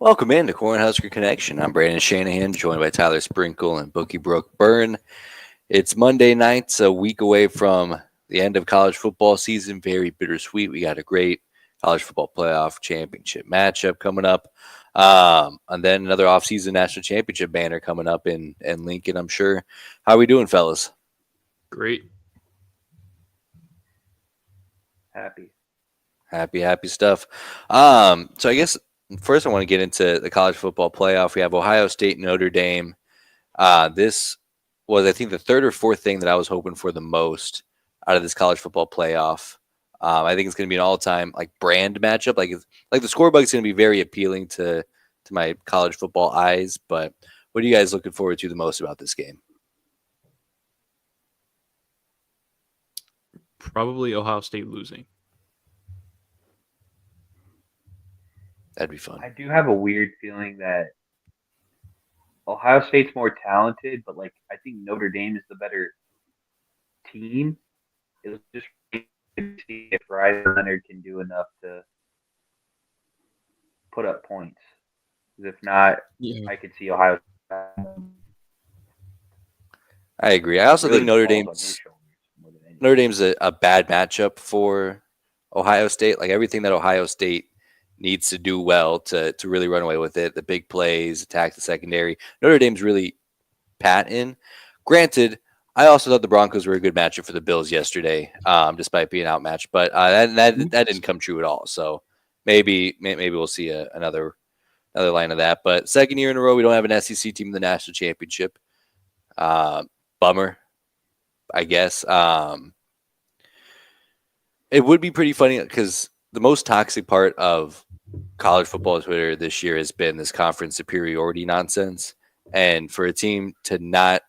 Welcome in to Husker Connection. I'm Brandon Shanahan, joined by Tyler Sprinkle and Bookie Brooke Byrne. It's Monday night, a week away from the end of college football season. Very bittersweet. We got a great college football playoff championship matchup coming up. And then another offseason national championship banner coming up in Lincoln, I'm sure. How are we doing, fellas? Great. Happy stuff. So I guess first I want to get into the college football playoff. We have Ohio State, Notre Dame. This was, I think, the third or fourth thing that I was hoping for the most out of this college football playoff. I think it's going to be an all-time brand matchup. The scorebook is going to be very appealing to my college football eyes. But what are you guys looking forward to the most about this game? Probably Ohio State losing. That'd be fun. I do have a weird feeling that Ohio State's more talented, but I think Notre Dame is the better team. It was just to see if Ryder Leonard can do enough to put up points. If not, I could see Ohio State. I agree. I also think Notre Dame's a bad matchup for Ohio State. Like everything that Ohio State needs to do well to really run away with it. The big plays, attack the secondary. Notre Dame's really patent. Granted, I also thought the Broncos were a good matchup for the Bills yesterday, despite being outmatched. But that didn't come true at all. So maybe we'll see another line of that. But second year in a row, we don't have an SEC team in the national championship. Bummer, I guess. It would be pretty funny because the most toxic part of college football Twitter this year has been this conference superiority nonsense. And for a team to not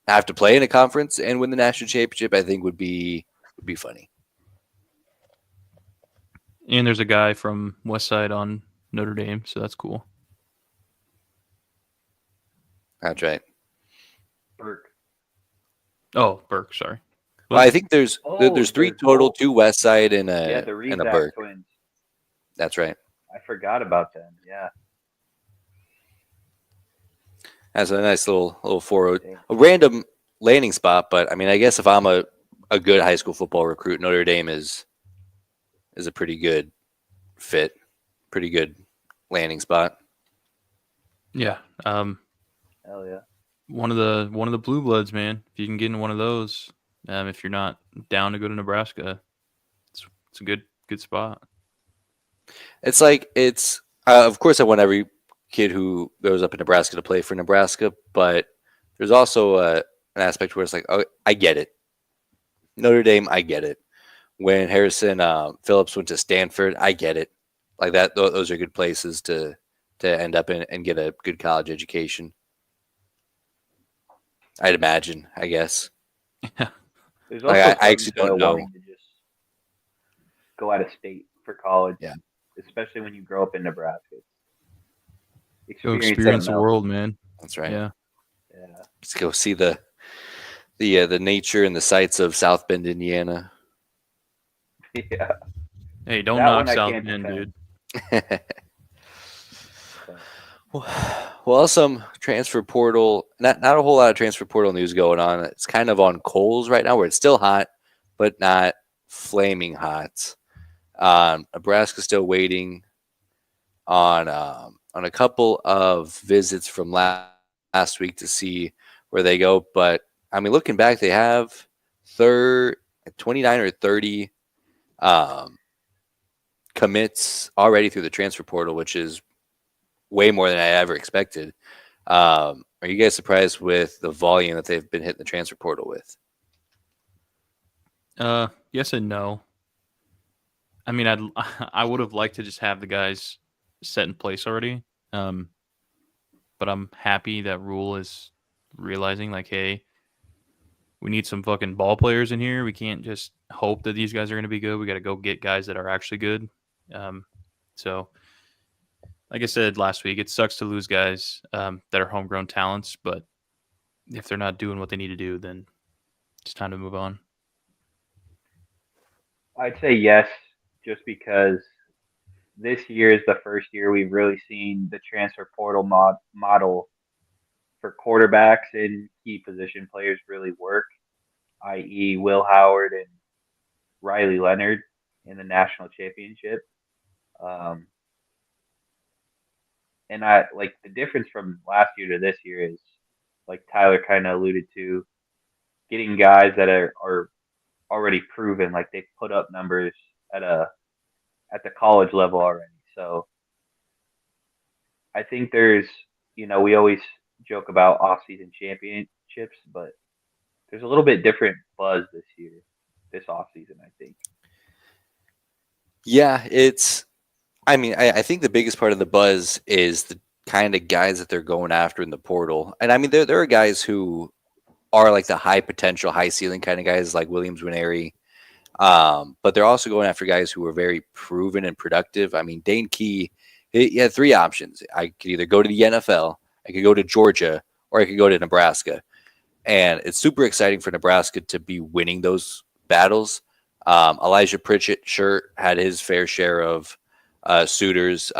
have to play in a conference and win the national championship, I think would be funny. And there's a guy from Westside on Notre Dame, so that's cool. That's right. Burke. Oh, Burke, sorry. Well, I think there's three total, two Westside and the a Burke. Twins. That's right. I forgot about them. Yeah. That's a nice little 4-0, a random landing spot. But I mean, I guess if I'm a good high school football recruit, Notre Dame is a pretty good fit, pretty good landing spot. Yeah. Hell yeah. One of the blue bloods, man. If you can get in one of those, if you're not down to go to Nebraska, it's a good spot. It's of course I want every kid who goes up in Nebraska to play for Nebraska, but there's also an aspect where it's like, oh, I get it. Notre Dame, I get it. When Harrison Phillips went to Stanford, I get it. Like that, those are good places to end up in and get a good college education. I'd imagine, I guess. There's also I actually don't know. To just go out of state for college, yeah. Especially when you grow up in Nebraska. Go experience the world, man. That's right. Yeah. Let's go see the nature and the sights of South Bend, Indiana. Yeah. Hey, don't knock South Bend, dude. Well, some transfer portal, not a whole lot of transfer portal news going on. It's kind of on coals right now where it's still hot, but not flaming hot. Nebraska's still waiting on a couple of visits from last week to see where they go. But, I mean, looking back, they have 29 or 30 commits already through the transfer portal, which is way more than I ever expected. Are you guys surprised with the volume that they've been hitting the transfer portal with? Yes and no. I mean, I would have liked to just have the guys set in place already. But I'm happy that Rule is realizing, like, hey, we need some fucking ball players in here. We can't just hope that these guys are going to be good. We got to go get guys that are actually good. So, like I said last week, it sucks to lose guys that are homegrown talents, but if they're not doing what they need to do, then it's time to move on. I'd say yes, just because this year is the first year we've really seen the transfer portal model for quarterbacks and key position players really work, i.e., Will Howard and Riley Leonard in the national championship. Um, and I like the difference from last year to this year is, like Tyler kind of alluded to, getting guys that are already proven, like they put up numbers at the college level already. So I think we always joke about off-season championships, but there's a little bit different buzz this year, this off-season, I think. Yeah, I think the biggest part of the buzz is the kind of guys that they're going after in the portal. And I mean, there are guys who are like the high potential, high ceiling kind of guys like Williams Winery. But they're also going after guys who are very proven and productive. I mean, Dane Key, he had three options. I could either go to the NFL, I could go to Georgia, or I could go to Nebraska. And it's super exciting for Nebraska to be winning those battles. Elijah Pritchett sure had his fair share of suitors.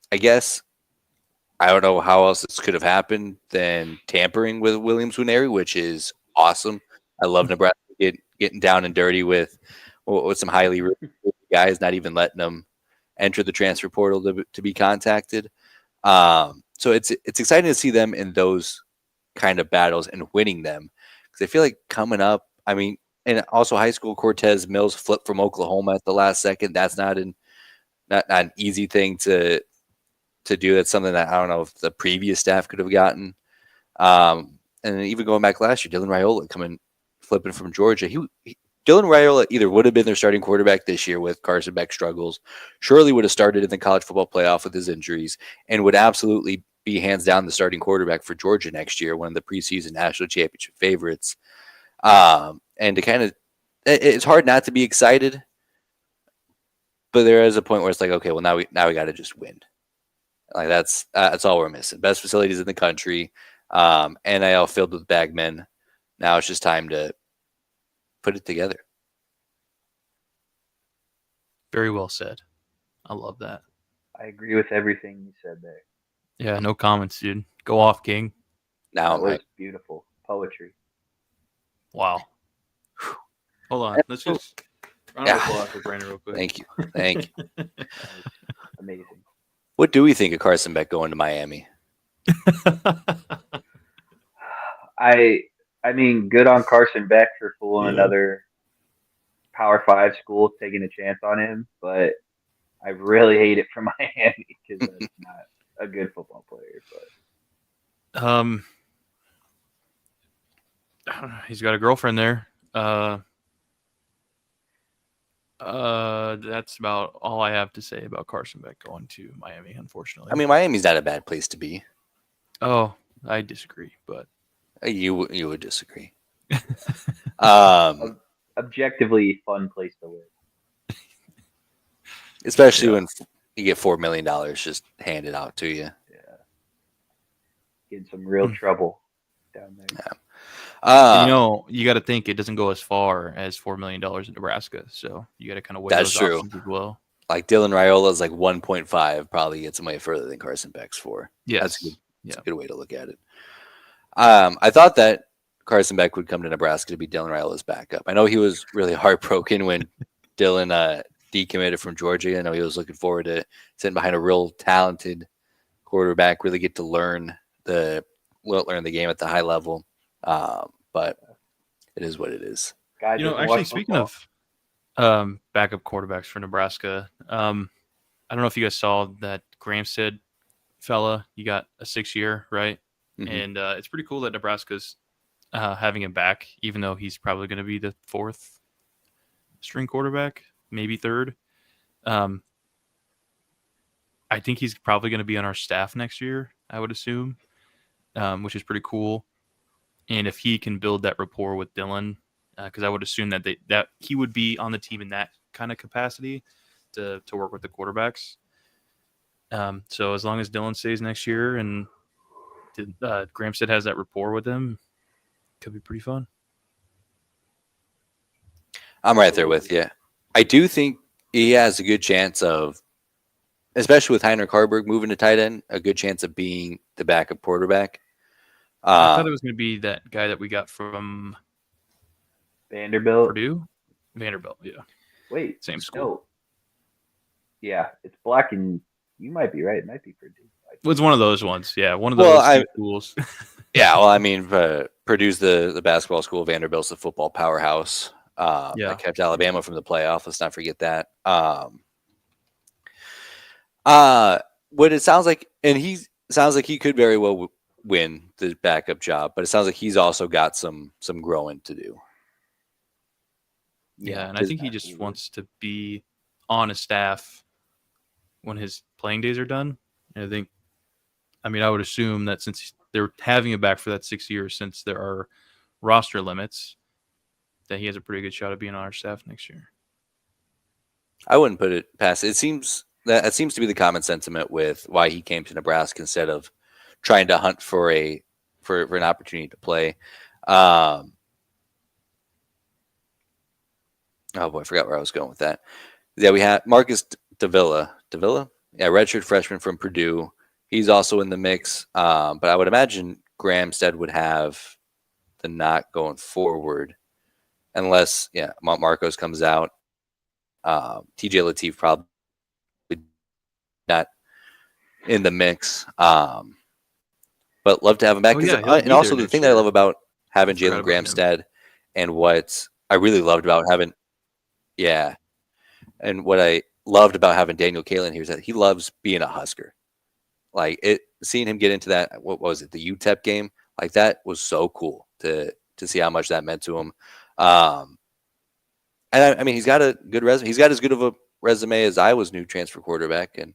I guess I don't know how else this could have happened than tampering with Williams Winery, which is awesome. I love Nebraska getting down and dirty with some highly rated guys, not even letting them enter the transfer portal to be contacted. So it's exciting to see them in those kind of battles and winning them, because I feel like coming up, I mean, and also high school Cortez Mills flipped from Oklahoma at the last second. That's not an easy thing to do. That's something that I don't know if the previous staff could have gotten. And then even going back last year, Dylan Raiola flipping from Georgia. Dylan Raiola either would have been their starting quarterback this year with Carson Beck struggles, surely would have started in the college football playoff with his injuries, and would absolutely be hands down the starting quarterback for Georgia next year, one of the preseason national championship favorites. And to kind of, it's hard not to be excited, but there is a point where it's like, okay, well now we got to just win. Like that's all we're missing. Best facilities in the country, NIL filled with bagmen. Now it's just time to put it together. Very well said. I love that. I agree with everything you said there. Yeah, no comments, dude. Go off, King. Now that was beautiful poetry. Wow. Hold on. Let's just round of applause for Brandon real quick. Thank you. Amazing. What do we think of Carson Beck going to Miami? I mean, good on Carson Beck for fooling another Power 5 school taking a chance on him, but I really hate it for Miami because that's not a good football player. But he's got a girlfriend there. That's about all I have to say about Carson Beck going to Miami, unfortunately. I mean, Miami's not a bad place to be. Oh, I disagree, but you would disagree. Objectively fun place to live. Especially when you get $4 million just handed out to you. Yeah. Get in some real trouble down there. Yeah. You got to think it doesn't go as far as $4 million in Nebraska, so you got to kind of weigh That's those true. options as well. Like Dylan Raiola is like 1.5, probably gets him way further than Carson Beck's for. Yes. That's a good way to look at it. I thought that Carson Beck would come to Nebraska to be Dylan Raiola's backup. I know he was really heartbroken when Dylan decommitted from Georgia. I know he was looking forward to sitting behind a real talented quarterback, really get to learn the game at the high level. But it is what it is. Guys, actually, speaking of backup quarterbacks for Nebraska, I don't know if you guys saw that Gramstead fella. He got a 6-year, right? Mm-hmm. And it's pretty cool that Nebraska's having him back, even though he's probably going to be the 4th string quarterback, maybe 3rd. I think he's probably going to be on our staff next year, I would assume, which is pretty cool. And if he can build that rapport with Dylan, because I would assume that that he would be on the team in that kind of capacity to work with the quarterbacks. So as long as Dylan stays next year and Gramstead has that rapport with him, it could be pretty fun. I'm right there with you. I do think he has a good chance of, especially with Heinrich Harburg moving to tight end, a good chance of being the backup quarterback. I thought it was going to be that guy that we got from Vanderbilt. Purdue. Vanderbilt, yeah. Wait, Same school. no. Yeah, it's black and you might be right. It might be Purdue. It was one of those ones. Yeah, one of Well, those two schools. Yeah, well, I mean, Purdue's the basketball school. Vanderbilt's the football powerhouse. Yeah. That kept Alabama from the playoff. Let's not forget that. What it sounds like, and he sounds like he could very well win the backup job, but it sounds like he's also got some growing to do. Yeah, and I think he just wants to be on a staff when his playing days are done. And I would assume that since they're having him back for that 6 years, since there are roster limits, that he has a pretty good shot of being on our staff next year. I wouldn't put it past. It seems that seems to be the common sentiment with why he came to Nebraska instead of trying to hunt for an opportunity to play. Oh boy, I forgot where I was going with that. Yeah, we had Marcus Davila. Yeah, redshirt freshman from Purdue. He's also in the mix, but I would imagine Gramstead would have the knock going forward, unless Marcos comes out. TJ Lateef probably not in the mix, but love to have him back. And also the thing that I love about having Jalen Gramstead and what I really loved about having, and what I loved about having Daniel Kalen here is that he loves being a Husker. Like seeing him get into that, what was it, the UTEP game? Like that was so cool to see how much that meant to him. And I mean, he's got a good resume. He's got as good of a resume as Iowa's new transfer quarterback, and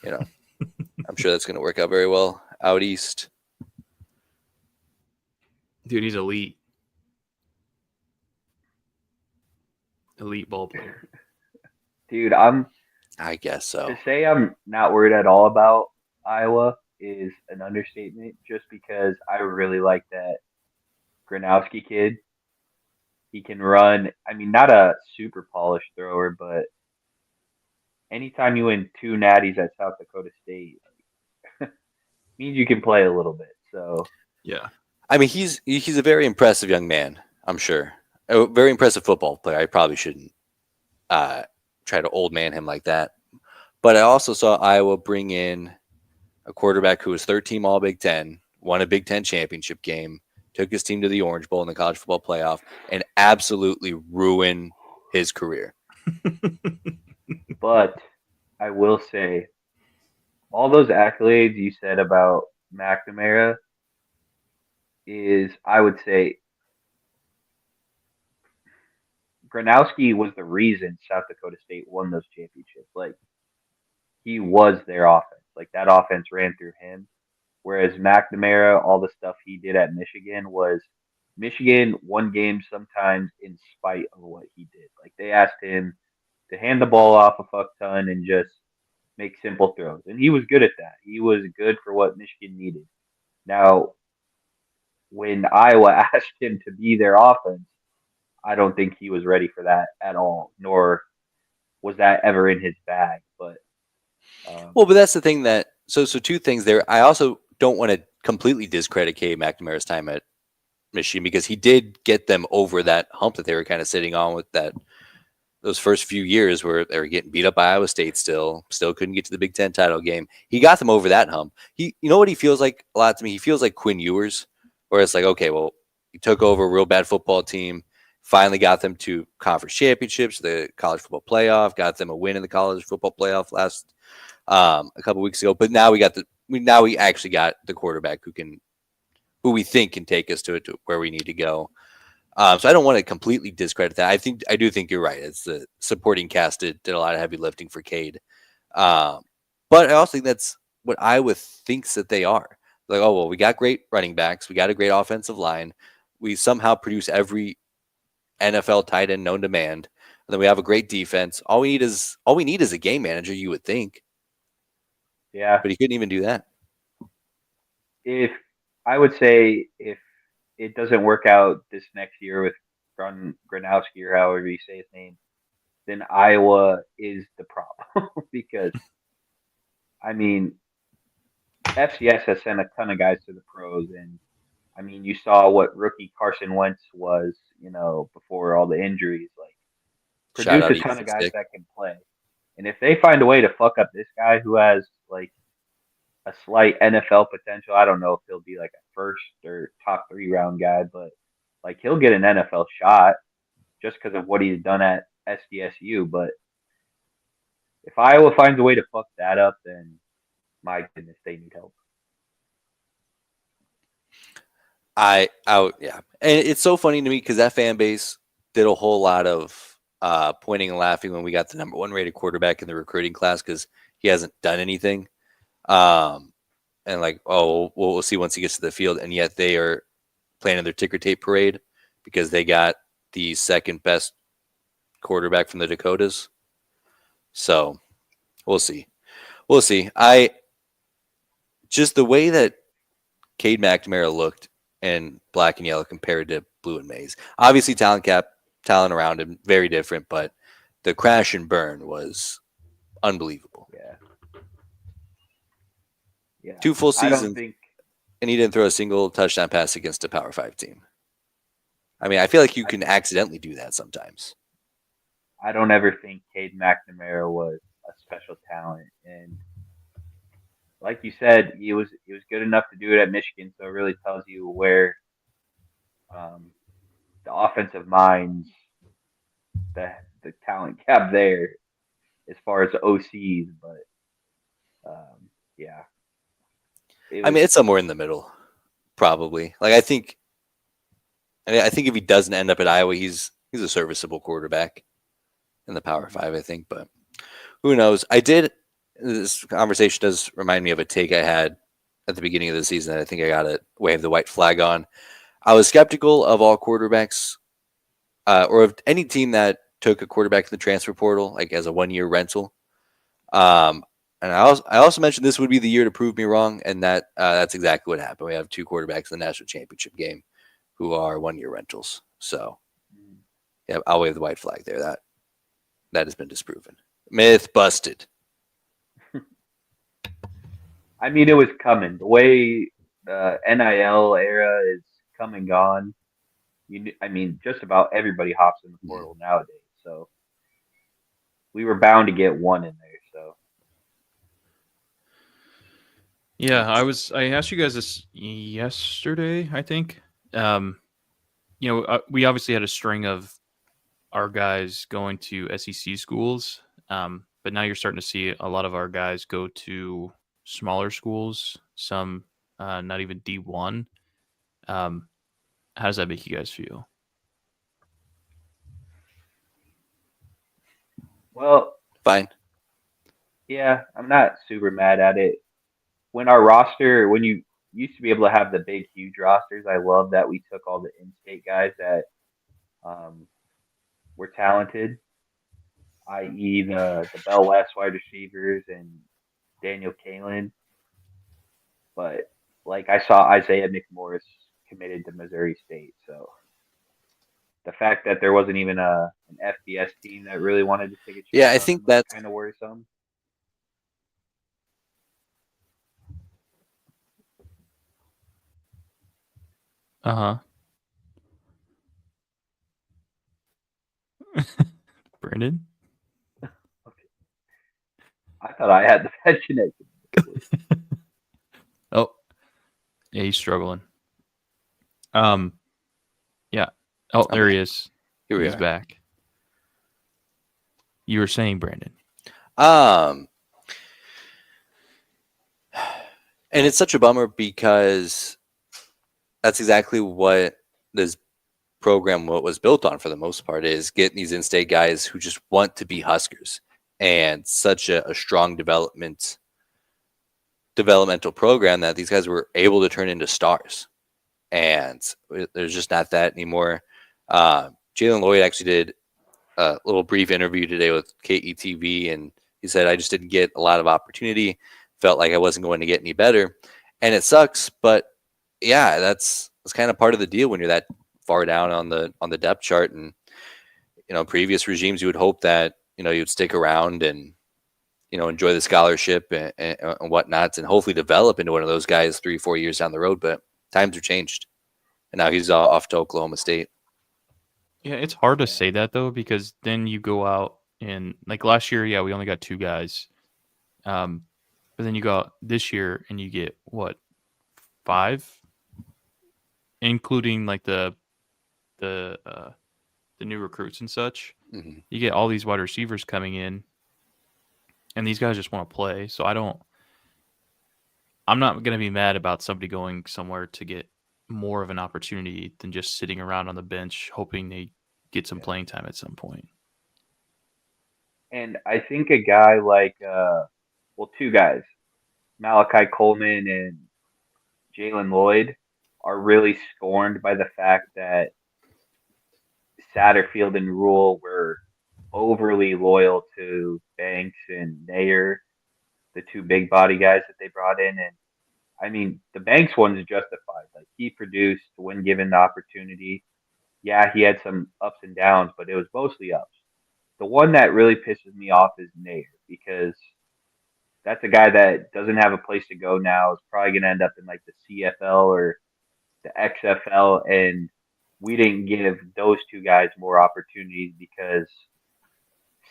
I'm sure that's going to work out very well out east. Dude, he's elite. Elite ball player. Dude, I guess so. To say I'm not worried at all about Iowa is an understatement, just because I really like that Gronowski kid. He can run. I mean, not a super polished thrower, but anytime you win 2 natties at South Dakota State, means you can play a little bit. So yeah, I mean, he's a very impressive young man. I'm sure, a very impressive football player. I probably shouldn't try to old man him like that. But I also saw Iowa bring in a quarterback who was 13 All Big Ten, won a Big Ten championship game, took his team to the Orange Bowl in the college football playoff, and absolutely ruin his career. But I will say, all those accolades you said about McNamara is, I would say, Gronowski was the reason South Dakota State won those championships. Like, he was their offense. Like, that offense ran through him. Whereas McNamara, all the stuff he did at Michigan was Michigan won games sometimes in spite of what he did. Like, they asked him to hand the ball off a fuck ton and just make simple throws. And he was good at that. He was good for what Michigan needed. Now, when Iowa asked him to be their offense, I don't think he was ready for that at all, nor was that ever in his bag. But but that's the thing that so two things there. I also don't want to completely discredit K. McNamara's time at Michigan because he did get them over that hump that they were kind of sitting on with those first few years where they were getting beat up by Iowa State still couldn't get to the Big Ten title game. He got them over that hump. You know what he feels like a lot to me? He feels like Quinn Ewers, where it's like, okay, well, he took over a real bad football team, finally got them to conference championships, the college football playoff, got them a win in the college football playoff last a couple weeks ago. But now we actually got the quarterback who we think can take us to where we need to go. So I don't want to completely discredit that. I do think you're right. It's the supporting cast did a lot of heavy lifting for Cade. But I also think that's what Iowa thinks that they are. Like, oh, well, we got great running backs. We got a great offensive line. We somehow produce every NFL tight end known to man. And then we have a great defense. All we need is a game manager, you would think. Yeah. But he couldn't even do that. If it doesn't work out this next year with Gronowski or however you say his name, then Iowa is the problem because I mean FCS has sent a ton of guys to the pros, and I mean you saw what rookie Carson Wentz was, before all the injuries. Like Shout produce a out ton Ethan of guys Stick. that can play, and if they find a way to fuck up this guy who has like a slight NFL potential, I don't know if he'll be like a first or top 3 round guy, but like he'll get an NFL shot just because of what he's done at SDSU. But if Iowa finds a way to fuck that up, then my goodness, they need help. Yeah, and it's so funny to me because that fan base did a whole lot of pointing and laughing when we got the #1 rated quarterback in the recruiting class because he hasn't done anything, and like, oh, we'll see once he gets to the field, and yet they are planning their ticker tape parade because they got the second best quarterback from the Dakotas. So we'll see. I just the way that Cade McNamara looked in black and yellow compared to blue and maize. Obviously, talent around him, very different, but the crash and burn was unbelievable. Yeah. 2 full I seasons, don't think, and he didn't throw a single touchdown pass against a Power 5 team. I mean, I feel like you can accidentally do that sometimes. I don't ever think Cade McNamara was a special talent, and like you said, he was good enough to do it at Michigan, so it really tells you where the offensive minds, the talent gap there as far as OCs, but yeah. I mean, it's somewhere in the middle, probably. Like I think if he doesn't end up at Iowa, he's a serviceable quarterback in the Power 5, I think. But who knows? This conversation does remind me of a take I had at the beginning of the season that I think I got to wave the white flag on. I was skeptical of all quarterbacks, or of any team that took a quarterback in the transfer portal, like as a 1-year rental. And I also mentioned this would be the year to prove me wrong, and that's exactly what happened. We have 2 quarterbacks in the national championship game who are 1-year rentals. So, yeah, I'll wave the white flag there. That has been disproven. Myth busted. I mean, it was coming. The way the NIL era is come and gone, I mean, just about everybody hops in the portal nowadays. So we were bound to get one in there. So yeah, I asked you guys this yesterday, I think. We obviously had a string of our guys going to SEC schools, but now you're starting to see a lot of our guys go to smaller schools, some not even D1. How does that make you guys feel? well, Fine. yeah, I'm not super mad at it. When you used to be able to have the big, huge rosters, I love that we took all the in-state guys that were talented, i.e. the Bell West wide receivers and Daniel Kalen. But like I saw Isaiah McMorris committed to Missouri State, so the fact that there wasn't even an FBS team that really wanted to take a chance, Yeah, I think that's kind of worrisome. Uh-huh. Brandon? Okay. I thought I had the best connection. Oh, yeah, he's struggling. Yeah. Oh, there he is. Here we He's are. back. You were saying, Brandon. And it's such a bummer because that's exactly what this program was built on for the most part, is getting these in-state guys who just want to be Huskers, and such a strong developmental program that these guys were able to turn into stars. And there's just not that anymore. Jalen Lloyd actually did a little brief interview today with KETV, and he said, I just didn't get a lot of opportunity. Felt like I wasn't going to get any better. And it sucks, but yeah, that's kind of part of the deal when you're that far down on the depth chart. And previous regimes, you would hope that, you'd stick around and, enjoy the scholarship and whatnot, and hopefully develop into one of those guys 3-4 years down the road. But times have changed, and now he's off to Oklahoma State. Yeah, it's hard to say that though, because then you go out and like last year, we only got 2 guys. But then you go out this year and you get what, 5, including like the new recruits and such. Mm-hmm. You get all these wide receivers coming in, and these guys just want to play. So I'm not going to be mad about somebody going somewhere to get more of an opportunity than just sitting around on the bench hoping they get some playing time at some point. And I think a guy like, 2 guys, Malachi Coleman and Jalen Lloyd, are really scorned by the fact that Satterfield and Rule were overly loyal to Banks and Nayer, the 2 big body guys that they brought in. And I mean, the Banks one's justified. Like, he produced when given the opportunity. Yeah, he had some ups and downs, but it was mostly ups. The one that really pisses me off is Nayer, because that's a guy that doesn't have a place to go now. Is probably going to end up in like the CFL or the XFL, and we didn't give those 2 guys more opportunities because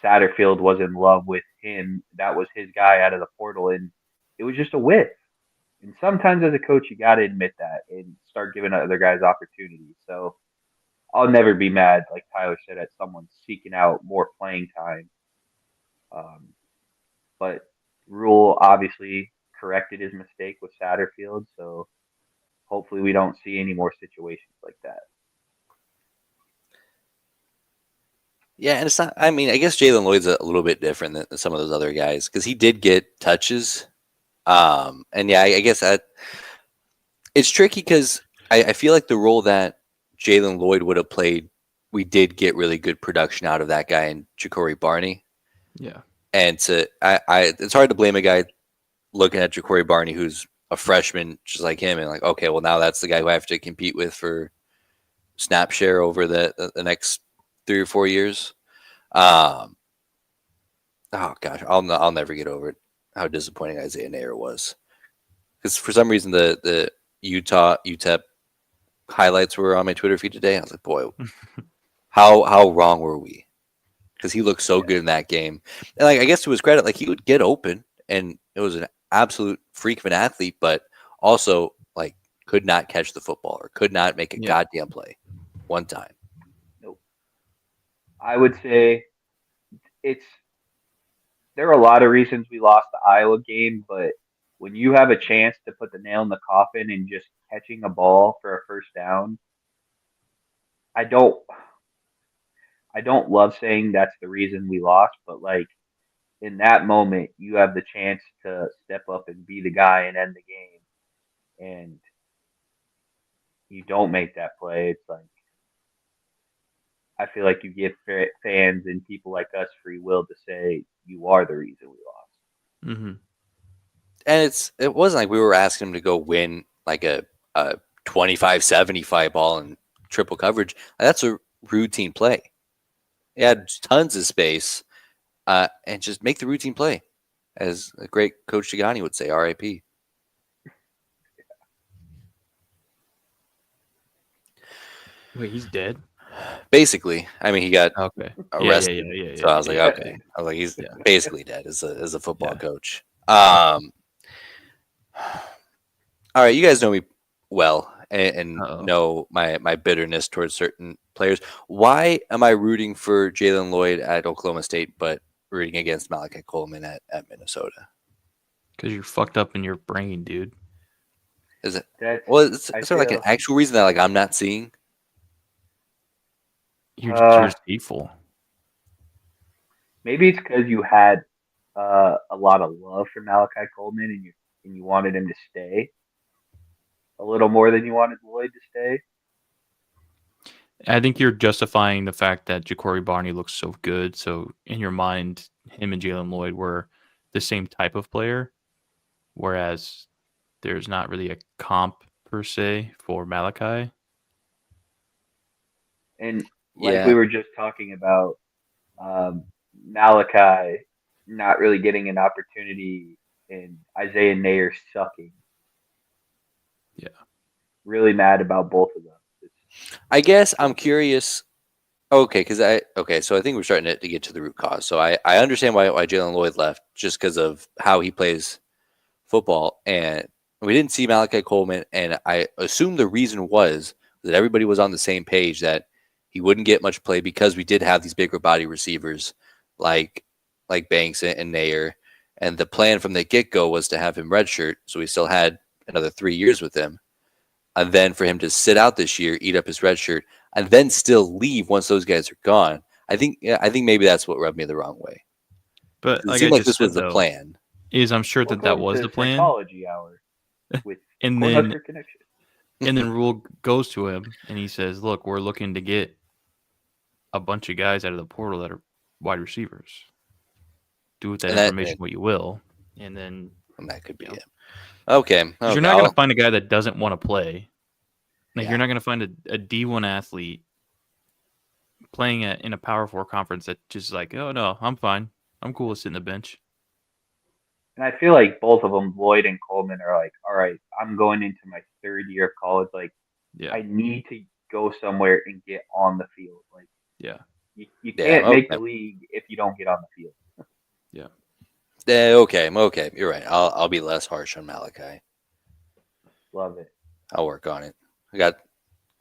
Satterfield was in love with him. That was his guy out of the portal, and it was just a whiff. And sometimes as a coach, you got to admit that and start giving other guys opportunities. So I'll never be mad, like Tyler said, at someone seeking out more playing time. But Rule obviously corrected his mistake with Satterfield, so hopefully we don't see any more situations like that. Yeah, and it's not. I mean, I guess Jalen Lloyd's a little bit different than some of those other guys because he did get touches. And yeah, I guess that it's tricky because I feel like the role that Jalen Lloyd would have played, we did get really good production out of that guy in Ja'Cory Barney. Yeah. And it's hard to blame a guy looking at Ja'Cory Barney who's a freshman just like him and like, okay, well now that's the guy who I have to compete with for snap share over the next 3 or 4 years. Oh gosh, I'll never get over it. How disappointing Isaiah Nayer was, because for some reason the UTEP highlights were on my Twitter feed today. I was like, boy, how wrong were we? Because he looked so good in that game, and like I guess to his credit, like he would get open, and it was an absolute freak of an athlete, but also like could not catch the football or could not make a goddamn play one time. Nope. I would say there are a lot of reasons we lost the Iowa game, but when you have a chance to put the nail in the coffin and just catching a ball for a first down, I don't love saying that's the reason we lost, but like in that moment, you have the chance to step up and be the guy and end the game, and you don't make that play. It's like I feel like you give fans and people like us free will to say you are the reason we lost. Mm-hmm. And it wasn't like we were asking him to go win like a 25-75 ball in triple coverage. That's a routine play. He had tons of space, and just make the routine play, as a great Coach Tigani would say, R.I.P. Wait, he's dead? Basically, I mean, he got arrested. Yeah. So I was like, okay. I was like, he's basically dead as a football coach. All right, you guys know me well and know my bitterness towards certain players. Why am I rooting for Jalen Lloyd at Oklahoma State, but rooting against Malachi Coleman at Minnesota? Because you're fucked up in your brain, dude. Is it? Is there like an actual reason that like I'm not seeing? You're hateful. Maybe it's because you had a lot of love for Malachi Coleman and you wanted him to stay a little more than you wanted Lloyd to stay. I think you're justifying the fact that Ja'Cory Barney looks so good. So in your mind, him and Jalen Lloyd were the same type of player, whereas there's not really a comp per se for Malachi. And like we were just talking about, Malachi not really getting an opportunity and Isaiah Nayer sucking. Yeah. Really mad about both of them. I guess I'm curious. Okay, so I think we're starting to get to the root cause. So I understand why Jalen Lloyd left, just because of how he plays football, and we didn't see Malachi Coleman, and I assume the reason was that everybody was on the same page that he wouldn't get much play because we did have these bigger body receivers like Banks and Nayer, and the plan from the get-go was to have him redshirt, so we still had another 3 years with him, and then for him to sit out this year, eat up his redshirt, and then still leave once those guys are gone. I think maybe that's what rubbed me the wrong way. But It like seemed I like just this was said, the though, plan. I'm sure that was the plan. Psychology hour with And then Husker Connection. And then Rule goes to him and he says, "Look, we're looking to get a bunch of guys out of the portal that are wide receivers. Do with that information what you will." And then that could be it. Okay. Because you're not going to find a guy that doesn't want to play. Like you're not going to find a D1 athlete playing in a Power 4 conference that just like, oh no, I'm fine. I'm cool with sitting the bench. And I feel like both of them, Lloyd and Coleman, are like, all right, I'm going into my 3rd year of college. Like, I need to go somewhere and get on the field. Like, you can't make the league if you don't get on the field. Okay. You're right. I'll be less harsh on Malachi. Love it. I'll work on it. I got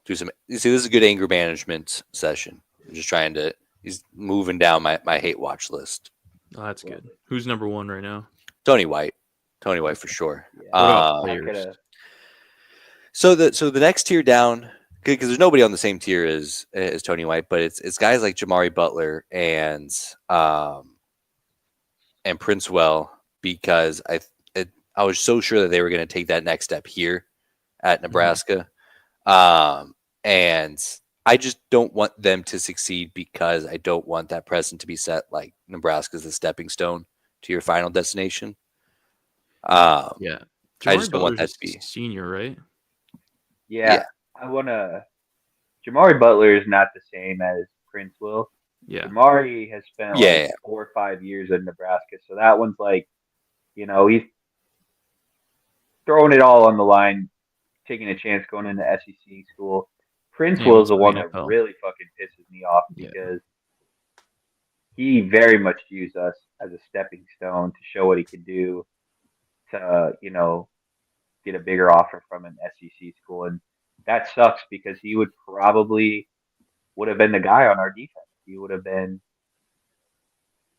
do some. You see, this is a good anger management session. I'm just trying to. He's moving down my hate watch list. Oh, that's good. Who's number 1 right now? Tony White for sure. What about players? So the next tier down, because there's nobody on the same tier as Tony White, but it's guys like Jamari Butler and Princewell, because I was so sure that they were going to take that next step here at Nebraska, and I just don't want them to succeed because I don't want that precedent to be set like Nebraska's the stepping stone to your final destination. Jamari I just don't want that to be senior, right? Yeah. I want to. Jamari Butler is not the same as Princewell. Yeah. Jamari has spent 4 or 5 years in Nebraska, so that one's like, he's throwing it all on the line, taking a chance going into SEC school. Princewell is the one that really fucking pisses me off because he very much used us as a stepping stone to show what he could do to, get a bigger offer from an SEC school. And that sucks because he would have been the guy on our defense. He would have been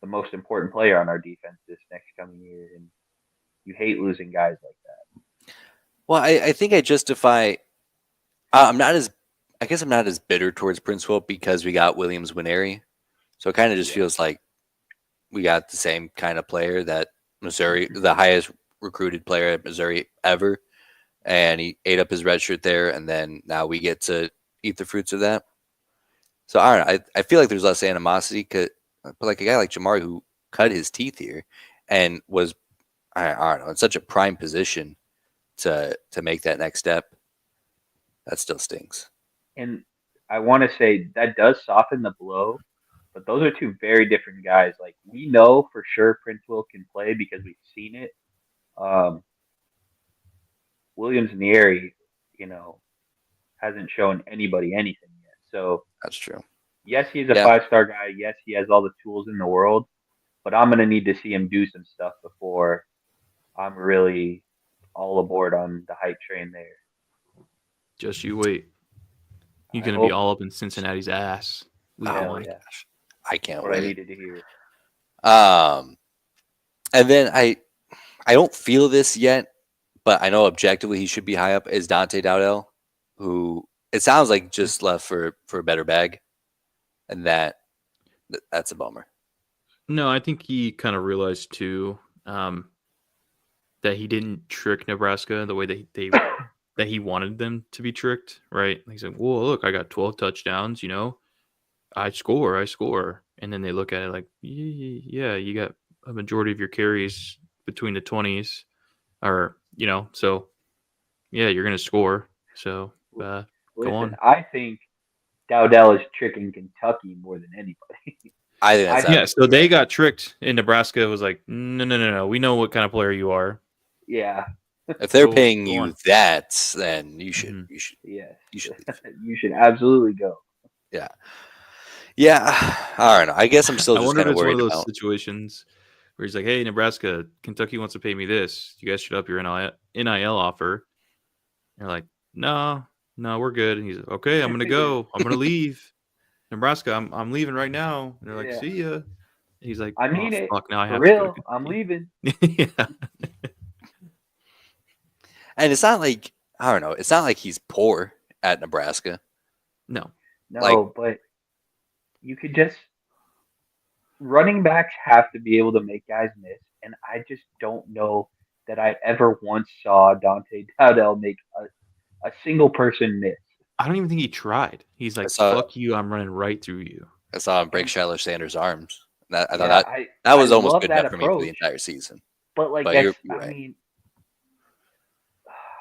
the most important player on our defense this next coming year. And you hate losing guys like that. Well, I think I justify. I guess I'm not as bitter towards Princewell because we got Williams Winery, so it kind of just feels like we got the same kind of player that Missouri, the highest recruited player at Missouri ever, and he ate up his red shirt there, and then now we get to eat the fruits of that. So I don't know. I feel like there's less animosity, but like a guy like Jamari who cut his teeth here and was, I don't know, in such a prime position to make that next step, that still stings. And I want to say that does soften the blow, but those are two very different guys. Like, we know for sure Princewell can play because we've seen it. Williams Nieri, hasn't shown anybody anything yet. So that's true. Yes, he's a 5-star guy. Yes, he has all the tools in the world, but I'm going to need to see him do some stuff before I'm really all aboard on the hype train there. Just you wait. You're going to be all up in Cincinnati's ass. Oh my gosh. I can't wait. I needed to hear. And then I don't feel this yet, but I know objectively he should be high up, is Dante Dowdell, who it sounds like just left for a better bag. And that's a bummer. No, I think he kind of realized too that he didn't trick Nebraska the way that he wanted them to be tricked, right? He said, "Whoa, look, I got 12 touchdowns. I score." And then they look at it like, "Yeah, you got a majority of your carries between the 20s, or so yeah, you're gonna score." So go on. I think Dowdell is tricking Kentucky more than anybody. I think that's Yeah, so they got tricked in Nebraska. It was like, no. We know what kind of player you are. Yeah. If they're Go paying you on. that, then you should Mhm. Yes. you should leave. You should absolutely go. Yeah. Yeah. I don't know. I guess I'm still I just wonder if kind of it's one of worried those about. situations where he's like, "Hey, Nebraska, Kentucky wants to pay me this. You guys should up your NIL offer." And they're like, "No, we're good." And he's like, "Okay, I'm gonna go. I'm gonna leave Nebraska. I'm leaving right now." And they're like, Yeah. "See ya." And he's like, I "Oh mean it. fuck, now I For have to go to real. I'm Kentucky." leaving. Yeah. And it's not like I don't know. It's not like he's poor at Nebraska. No. No, Like- but you could just running backs have to be able to make guys miss, and I just don't know that I ever once saw Dante Dowdell make a single person miss. I don't even think he tried. He's like, saw- "Fuck you, I'm running right through you." I saw him break And- Shiloh Sanders' arms. I thought Yeah, that was I almost love good that enough for me for the approach, entire season. but like But that's you're I right. mean,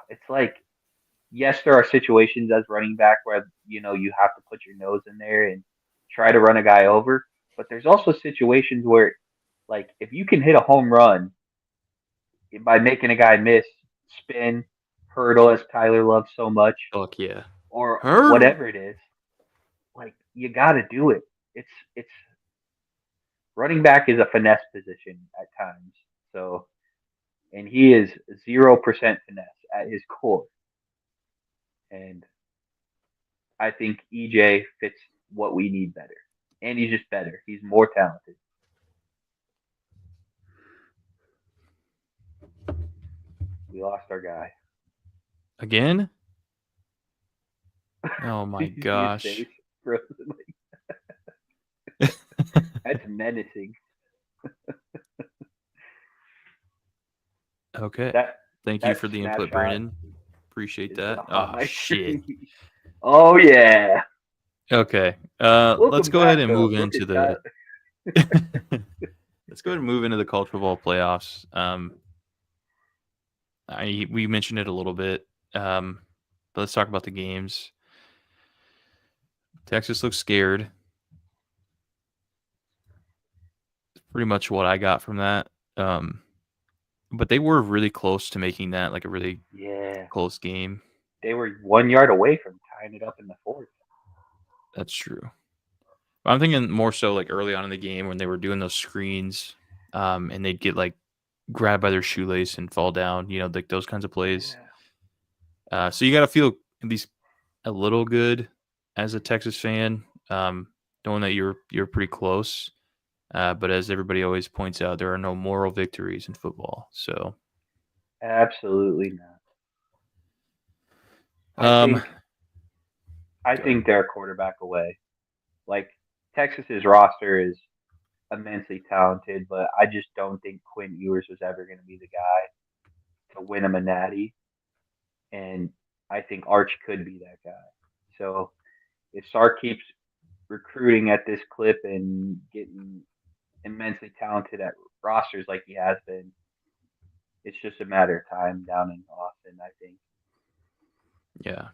it's like yes, there are situations as running back where you have to put your nose in there and try to run a guy over, but there's also situations where like if you can hit a home run by making a guy miss, spin, hurdle, as Tyler loves so much, Fuck yeah. or Hurdle. whatever it is, like you got to do it. It's running back is a finesse position at times. So, and he is 0% finesse at his core, and I think EJ fits what we need better, and he's just better. He's more talented. We lost our guy. Again? Oh my Did you see his gosh. face? Bro, that's menacing. Okay. That Thank you for the input, snapshot Brandon. Appreciate is that. on Oh my shit. screen. Oh yeah. Okay. Welcome Let's go ahead back, and though. move Look into at the that. let's go ahead and move into the college football playoffs. We mentioned it a little bit. But let's talk about the games. Texas looks scared. Pretty much what I got from that. But they were really close to making that like a really Yeah, close game. they were 1 yard away from tying it up in the fourth. That's true. But I'm thinking more so like early on in the game when they were doing those screens, and they'd get like grabbed by their shoelace and fall down, like those kinds of plays. Yeah. So you got to feel at least a little good as a Texas fan, knowing that you're pretty close. But as everybody always points out, there are no moral victories in football. So Absolutely not. Um, I think they're a quarterback away. Like Texas's roster is immensely talented, but I just don't think Quinn Ewers was ever going to be the guy to win him a natty. And I think Arch could be that guy. So if Sark keeps recruiting at this clip and getting immensely talented at rosters like he has been, it's just a matter of time down in Austin, I think. yeah.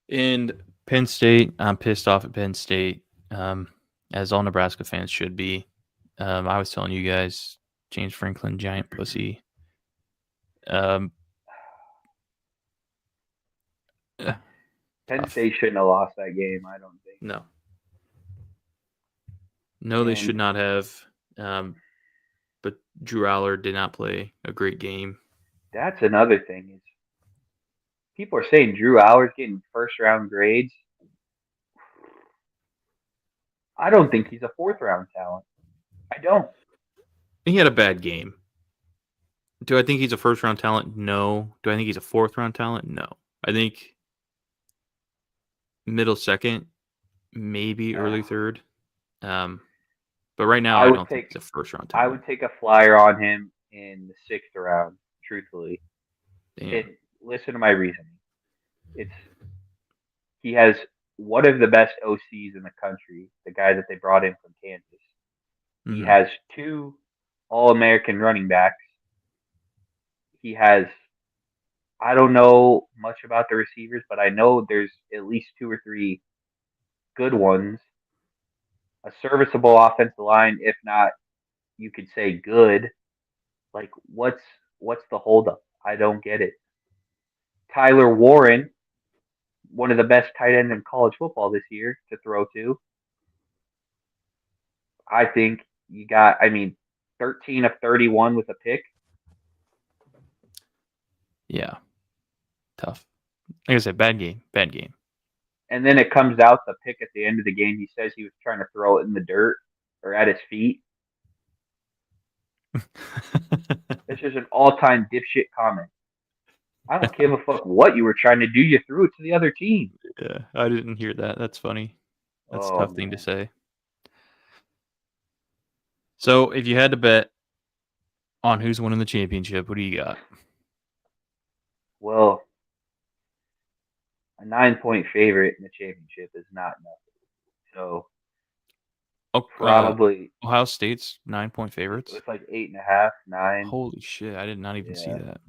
And Penn State, I'm pissed off at Penn State, as all Nebraska fans should be. I was telling you guys, James Franklin, giant pussy. Penn Tough. State shouldn't have lost that game, I don't think. No, they And- should not have. But Drew Aller did not play a great game. That's another thing is people are saying Drew Aller's getting first round grades. I don't think he's a fourth round talent. I don't. He had a bad game. Do I think he's a first round talent? No. Do I think he's a fourth round talent? No. I think middle second, maybe early third. But right now, I don't think he's a first round talent. I would take a flyer on him in the sixth round, truthfully. Listen to my reasoning. He has one of the best OCs in the country, the guy that they brought in from Kansas. He has two All-American running backs. He has, I don't know much about the receivers, but I know there's at least two or three good ones, a serviceable offensive line, if not, you could say good. Like, what's the holdup? I don't get it. Tyler Warren, one of the best tight ends in college football this year to throw to. I think you got, 13 of 31 with a pick. Yeah. Tough. Like I said, bad game. Bad game. And then it comes out the pick at the end of the game. He says he was trying to throw it in the dirt or at his feet. It's just an all-time dipshit comment. I don't give a fuck what you were trying to do. You threw it to the other team. Yeah, I didn't hear that. That's funny. That's a tough thing to say. So, if you had to bet on who's winning the championship, what do you got? Well, a 9-point favorite in the championship is not nothing. So, probably Ohio State's 9-point favorites. It's like 8.5, 9. Holy shit! I did not even see that.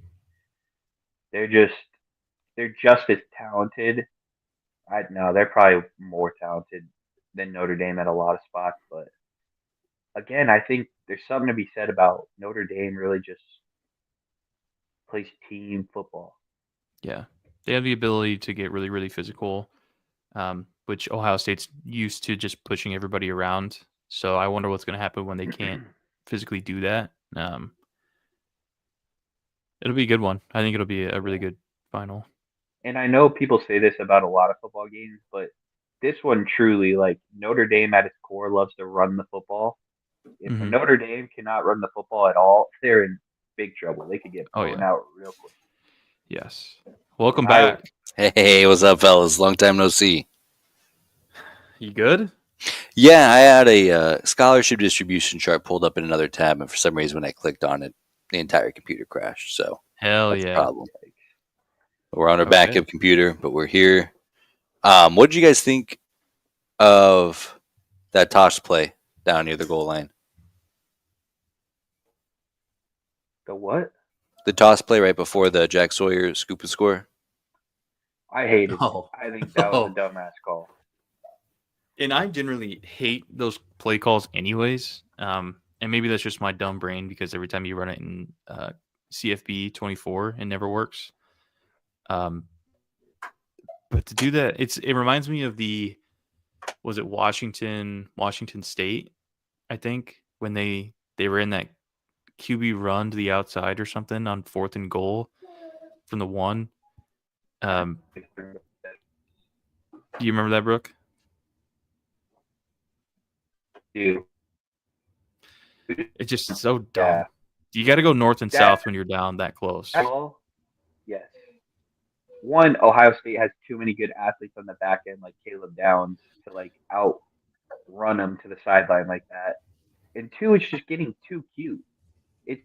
They're just as talented. They're probably more talented than Notre Dame at a lot of spots. But again, I think there's something to be said about Notre Dame really just plays team football. Yeah, they have the ability to get really, really physical, which Ohio State's used to just pushing everybody around. So I wonder what's going to happen when they can't physically do that. It'll be a good one. I think it'll be a really good final. And I know people say this about a lot of football games, but this one truly, like, Notre Dame at its core loves to run the football. If Notre Dame cannot run the football at all, they're in big trouble. They could get blown out real quick. Yes. Welcome back. Hey, what's up, fellas? Long time no see. You good? Yeah, I had a scholarship distribution chart pulled up in another tab, and for some reason, when I clicked on it, the entire computer crashed. So hell that's yeah, a problem. We're on our backup computer, but we're here. What did you guys think of that toss play down near the goal line? The what? The toss play right before the Jack Sawyer scoop and score. I hated it. I think that was a dumbass call. And I generally hate those play calls anyways. And maybe that's just my dumb brain because every time you run it in CFP 24, it never works. But to do that, it reminds me of was it Washington State, I think, when they were in that QB run to the outside or something on 4th and goal from the 1. Do you remember that, Brooke? Dude. It's just so dumb. Yeah. You got to go north and south when you're down that close. Yes. One, Ohio State has too many good athletes on the back end, like Caleb Downs, to like outrun them to the sideline like that. And two, it's just getting too cute. It's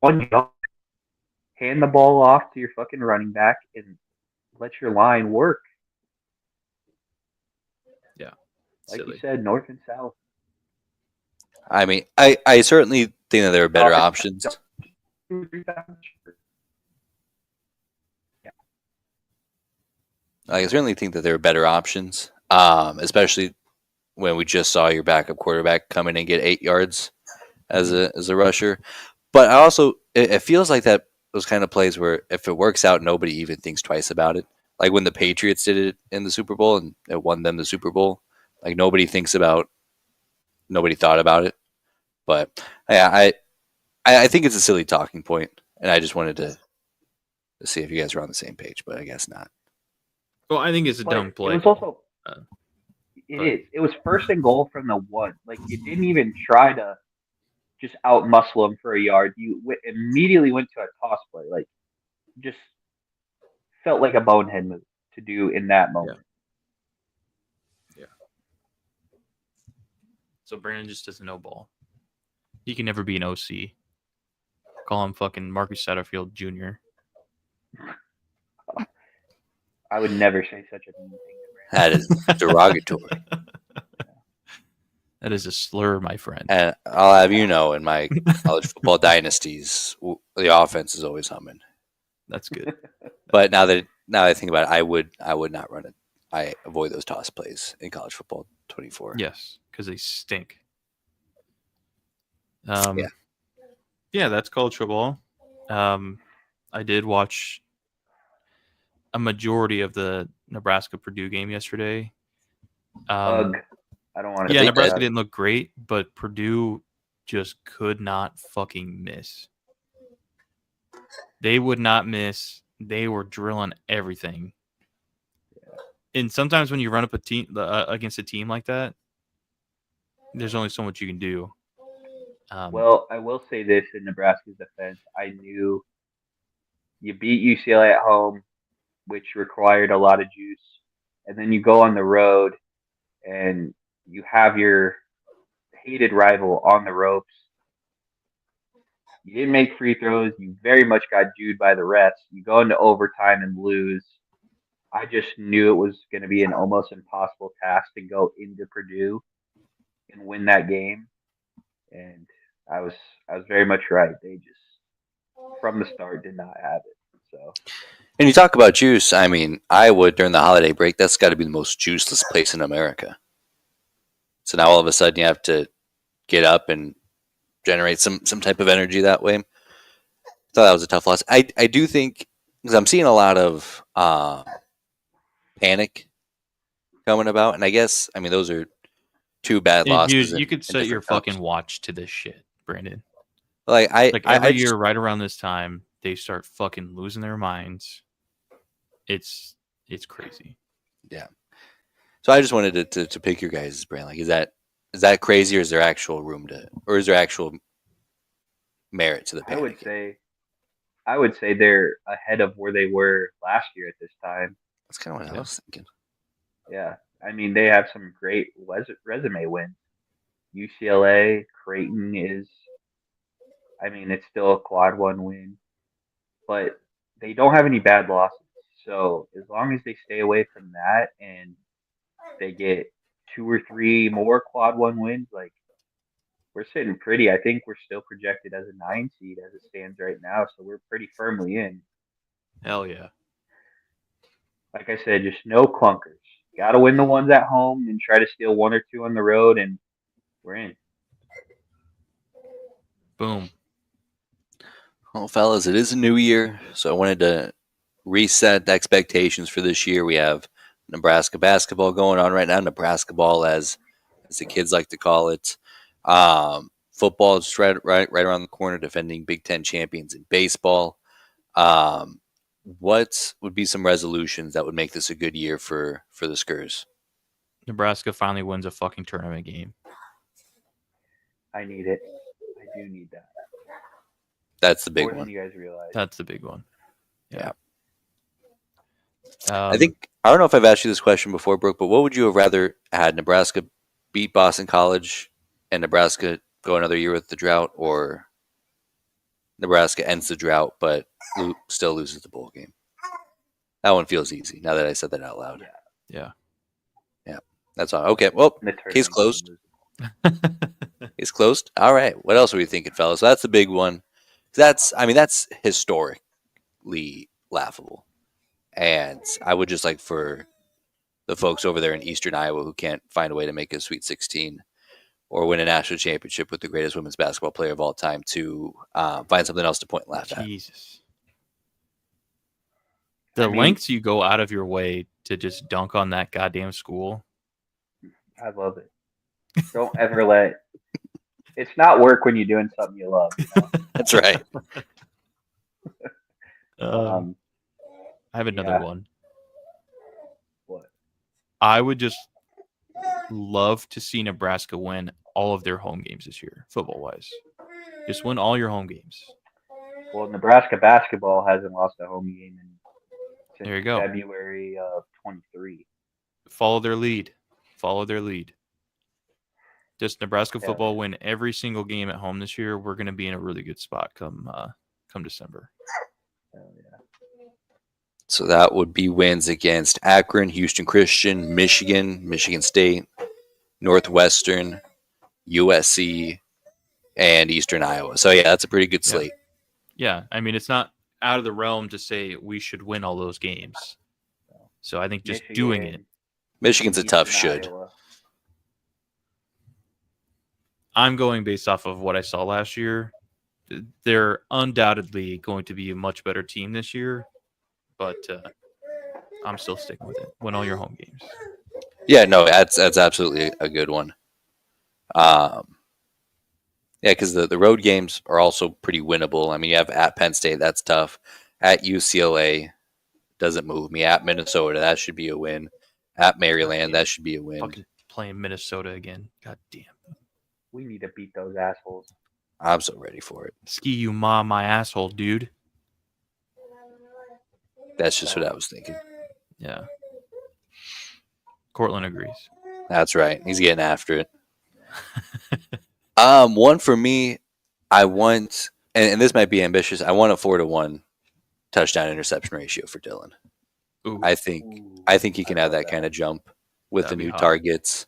one, hand the ball off to your fucking running back and let your line work. Yeah. Like you said, north and south. I mean, I certainly think that there are better options. I certainly think that there are better options, especially when we just saw your backup quarterback come in and get 8 yards as a rusher. But I also, it feels like that those kind of plays where if it works out, nobody even thinks twice about it. Like when the Patriots did it in the Super Bowl and it won them the Super Bowl. Like nobody thought about it. But yeah, I think it's a silly talking point, and I just wanted to see if you guys were on the same page, but I guess not. Well, I think it's a dumb play. It was also it was 1st and goal from the 1. Like you didn't even try to just out muscle him for a yard. You immediately went to a toss play. Like just felt like a bonehead move to do in that moment. Yeah. So Brandon just doesn't know ball. He can never be an OC. Call him fucking Marcus Satterfield Jr. I would never say such a mean thing to Brandon. That is derogatory. That is a slur, my friend. And I'll have you know, in my college football dynasties, the offense is always humming. That's good. But now that I think about it, I would not run it. I avoid those toss plays in college football 24. Yes, because they stink. Yeah. Yeah, that's college football. I did watch a majority of the Nebraska Purdue game yesterday. Ugh. I don't want to Yeah, talk Nebraska about it. didn't look great, but Purdue just could not fucking miss. They would not miss. They were drilling everything. And sometimes when you run up a team against a team like that, there's only so much you can do. Well, I will say this in Nebraska's defense. I knew you beat UCLA at home, which required a lot of juice, and then you go on the road and you have your hated rival on the ropes. You didn't make free throws. You very much got Jewed by the refs. You go into overtime and lose. I just knew it was going to be an almost impossible task to go into Purdue and win that game. And I was very much right. They just from the start did not have it. So And you talk about juice. I mean, Iowa during the holiday break, that's got to be the most juiceless place in America. So now all of a sudden you have to get up and generate some type of energy that way. I thought that was a tough loss. I do think, because I'm seeing a lot of panic coming about, and I guess, I mean, those are two bad losses Dude, you could in set your different cups. fucking watch to this shit, Brandon. Like Every I year, just, right around this time, they start fucking losing their minds. It's crazy. yeah. So I just wanted to pick your guys' brain. Like, is that crazy, or is there actual room to, or is there actual merit to the I would panic? say they're ahead of where they were last year at this time. That's kind of what I was thinking. Yeah, I mean they have some great resume wins. UCLA, Creighton is, I mean it's still a quad one win, but they don't have any bad losses. So as long as they stay away from that and they get two or three more quad one wins, like we're sitting pretty. I think we're still projected as a 9 seed as it stands right now, so we're pretty firmly in. Hell yeah. Like I said, just no clunkers. Got to win the ones at home and try to steal one or two on the road, and we're in. Boom. Well, fellas, it is a new year, so I wanted to reset expectations for this year. We have Nebraska basketball going on right now. Nebraskaball, as the kids like to call it. Football is right around the corner. Defending Big Ten champions in baseball. What would be some resolutions that would make this a good year for the Skurs? Nebraska finally wins a fucking tournament game. I need it. I do need that. That's the big More than one. you guys realize. That's the big one. Yeah. I don't know if I've asked you this question before, Brooke, but what would you have rather had? Nebraska beat Boston College and Nebraska go another year with the drought, or Nebraska ends the drought but still loses the bowl game? That one feels easy now that I said that out loud. Yeah. That's all. Okay, well, In the case tournament, closed. Yeah. Case closed. All right. What else were you thinking, fellas? So that's the big one. That's historically laughable. And I would just like for the folks over there in Eastern Iowa who can't find a way to make a Sweet 16 or win a national championship with the greatest women's basketball player of all time to find something else to point and laugh at. Jesus. The lengths you go out of your way to just dunk on that goddamn school. I love it. Don't ever let. It's not work when you're doing something you love. You know? That's right. I have another one. What? I would just love to see Nebraska win all of their home games this year, football-wise. Just win all your home games. Well, Nebraska basketball hasn't lost a home game since There you go. February of 23. Follow their lead. Just Nebraska football win every single game at home this year. We're going to be in a really good spot come December. Hell yeah. So that would be wins against Akron, Houston Christian, Michigan State, Northwestern, USC, and Eastern Iowa. So, yeah, that's a pretty good slate. Yeah, I mean, it's not out of the realm to say we should win all those games. So I think just doing it Michigan's a tough Eastern should. Iowa. I'm going based off of what I saw last year. They're undoubtedly going to be a much better team this year, but I'm still sticking with it. Win all your home games. Yeah, no, that's absolutely a good one. Yeah, because the road games are also pretty winnable. I mean, you have at Penn State, that's tough. At UCLA, doesn't move me. At Minnesota, that should be a win. At Maryland, that should be a win. Fucking playing Minnesota again. God damn. We need to beat those assholes. I'm so ready for it. Ski you ma my asshole, dude. That's just what I was thinking. Yeah. Cortland agrees. That's right. He's getting after it. One for me, I want, and this might be ambitious. I want a 4-to-1 touchdown interception ratio for Dylan. Ooh, I think he can have that kind of jump with That'd the be new hot. targets,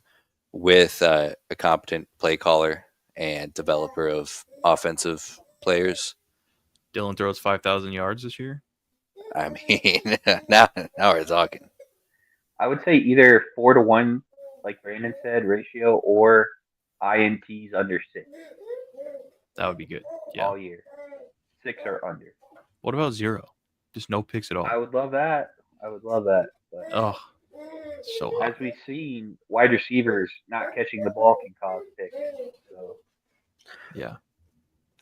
with a competent play caller and developer of offensive players. Dylan throws 5,000 yards this year. I mean, now we're talking. I would say either 4-to-1, like Brandon said, ratio, or INTs under 6 That would be good. Yeah. all year. 6 or under. What about 0? Just no picks at all. I would love that. But Oh, so hot. as we've seen, wide receivers not catching the ball can cause picks. So Yeah.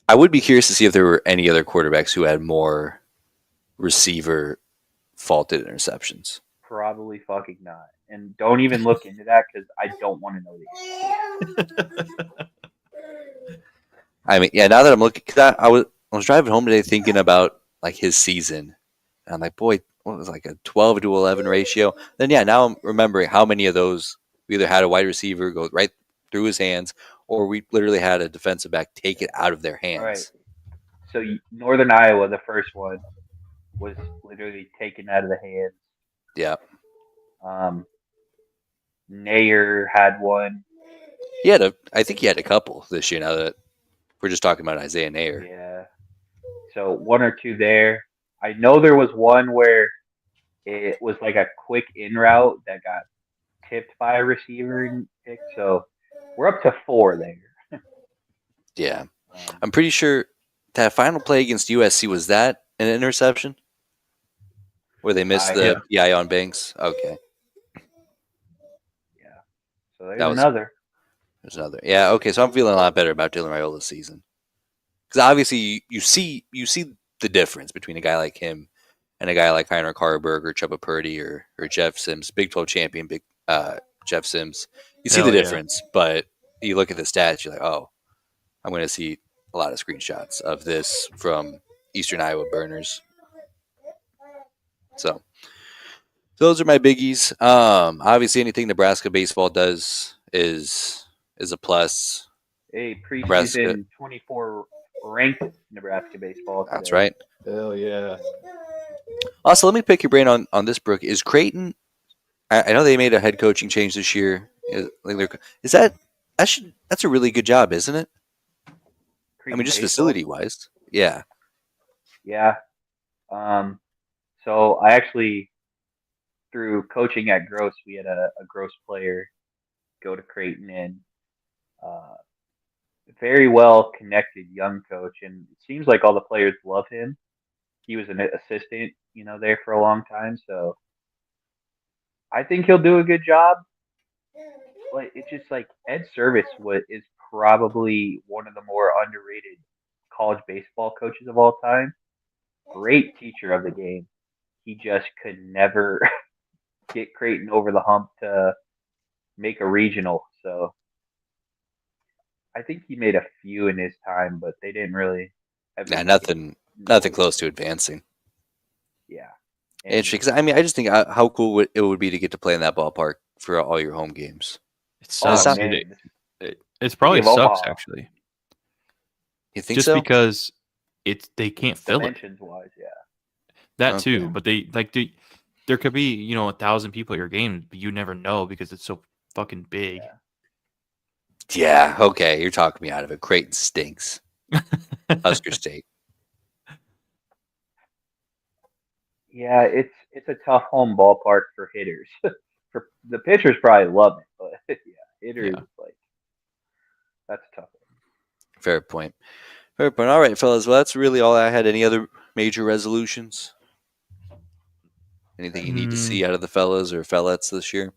I would be curious to see if there were any other quarterbacks who had more receiver faulted interceptions. probably fucking not. And don't even look into that because I don't want to know the answer. I mean, yeah. Now that I'm looking, because I was driving home today thinking about like his season, and I'm like, boy, what was like a 12-to-11 ratio? Then yeah, now I'm remembering how many of those we either had a wide receiver go right through his hands, or we literally had a defensive back take it out of their hands. All right. So Northern Iowa, the first one, was literally taken out of the hands. Yeah, Nayer had one. I think he had a couple this year. Now that we're just talking about Isaiah Nayer. Yeah. So 1 or 2 there. I know there was one where it was like a quick in route that got tipped by a receiver and picked. So we're up to 4 there. Yeah, I'm pretty sure that final play against USC, was that an interception where they missed the PI on Banks. Okay. Yeah. So there's That was- another. There's another. Yeah, okay. So I'm feeling a lot better about Dylan Raiola's season, because obviously you see the difference between a guy like him and a guy like Heinrich Harburg or Chubba Purdy or Jeff Sims, Big 12 champion, Jeff Sims. You see Hell the yeah. difference, but you look at the stats, you're like, oh, I'm going to see a lot of screenshots of this from Eastern Iowa burners. So those are my biggies. Obviously, anything Nebraska baseball does is a plus. A preseason Nebraska. 24 ranked Nebraska baseball today. That's right. Hell yeah. Also, let me pick your brain on this, Brooke. Is Creighton? I know they made a head coaching change this year. That's a really good job, isn't it? I mean, just facility wise. Yeah. Yeah. So I actually, through coaching at Gross, we had a Gross player go to Creighton, and very well connected young coach, and it seems like all the players love him. He was an assistant, there for a long time, so I think he'll do a good job. But it's just like Ed Service is probably one of the more underrated college baseball coaches of all time. Great teacher of the game. He just could never get Creighton over the hump to make a regional. So I think he made a few in his time, but they didn't really. Nothing close to advancing. Yeah. Interesting. 'Cause, I mean, I just think how cool it would be to get to play in that ballpark for all your home games. It sucks. Oh, dude. It's probably sucks actually. You think Just so? because they can't fill it. Dimensions wise, yeah. That Okay. too, but there could be 1,000 people at your game, but you never know because it's so fucking big. Yeah. Okay. You're talking me out of it. Creighton stinks. Husker State. Yeah, it's a tough home ballpark for hitters, For the pitchers probably love it, but yeah, hitters like that's a tough one. Fair point. Fair point. All right, fellas. Well, that's really all I had. Any other major resolutions? Anything you need to see out of the fellas or fellettes this year?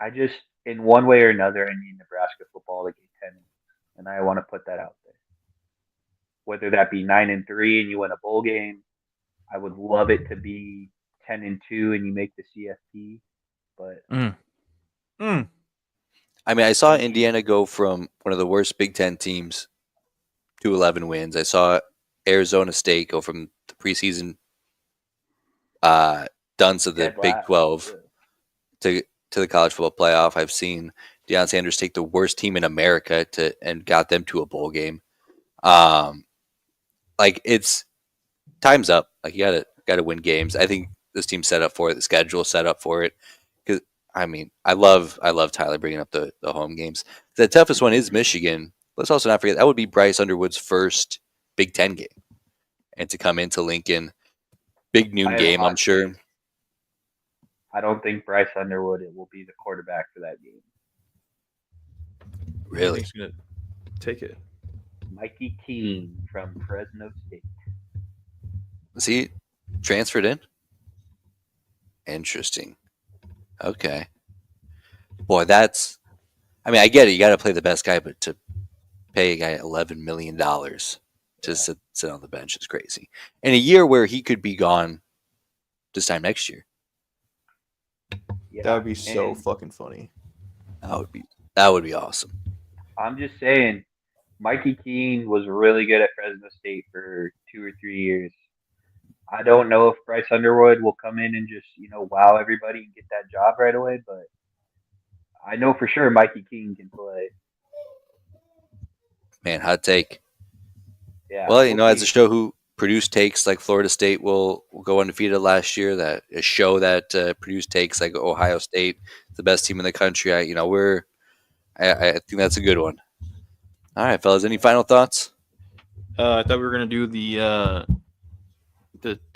I just, in one way or another, I need Nebraska football to get 10 wins, and I want to put that out there. Whether that be 9-3 and you win a bowl game, I would love it to be 10-2 and you make the CFP. But I mean, I saw Indiana go from one of the worst Big Ten teams to 11 wins. I saw Arizona State go from the preseason dunce of the Big 12 to the college football playoff. I've seen Deion Sanders take the worst team in America and got them to a bowl game. Like it's time's up. Like you gotta win games. I think this team's set up for it. The schedule set up for it. Because I mean, I love Tyler bringing up the home games. The toughest one is Michigan. Let's also not forget that would be Bryce Underwood's first Big Ten game, and to come into Lincoln, big noon game. I'm sure. I don't think Bryce Underwood will be the quarterback for that game. Really? He's gonna take it. Mikey Keene from Fresno State. Was he transferred in? Interesting. Okay. Boy, that's... I mean, I get it. You got to play the best guy, but to pay a guy $11 million to sit on the bench is crazy. In a year where he could be gone this time next year. Yeah, that would be so fucking funny. That would be awesome. I'm just saying, Mikey Keene was really good at Fresno State for 2 or 3 years. I don't know if Bryce Underwood will come in and just, wow everybody and get that job right away, but I know for sure Mikey Keene can play. Man, hot take. Yeah. Well, as a show who produced takes like Florida State will go undefeated last year, that a show that produced takes like Ohio State, the best team in the country. I think that's a good one. All right, fellas. Any final thoughts? I thought we were gonna do the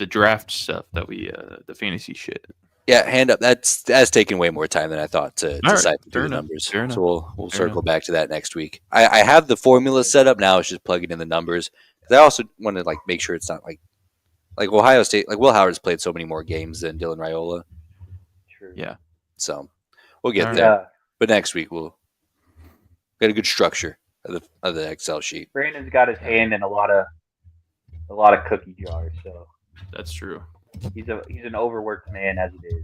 draft stuff that we the fantasy shit. Yeah, hand up. That's taken way more time than I thought to decide to do the numbers. So we'll circle back to that next week. I have the formula set up now. It's just plugging in the numbers. I also want to make sure it's not like Ohio State. Like Will Howard's played so many more games than Dylan Raiola. True. Yeah. So we'll get there. Yeah. But next week we'll get a good structure of the Excel sheet. Brandon's got his hand in a lot of cookie jars, so that's true. He's an overworked man as it is.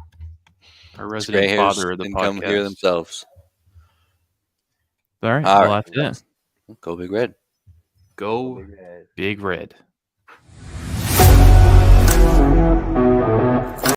Our resident father of the podcast. Come hear themselves. All right. Well, that's it. Go Big Red. Go Big Red.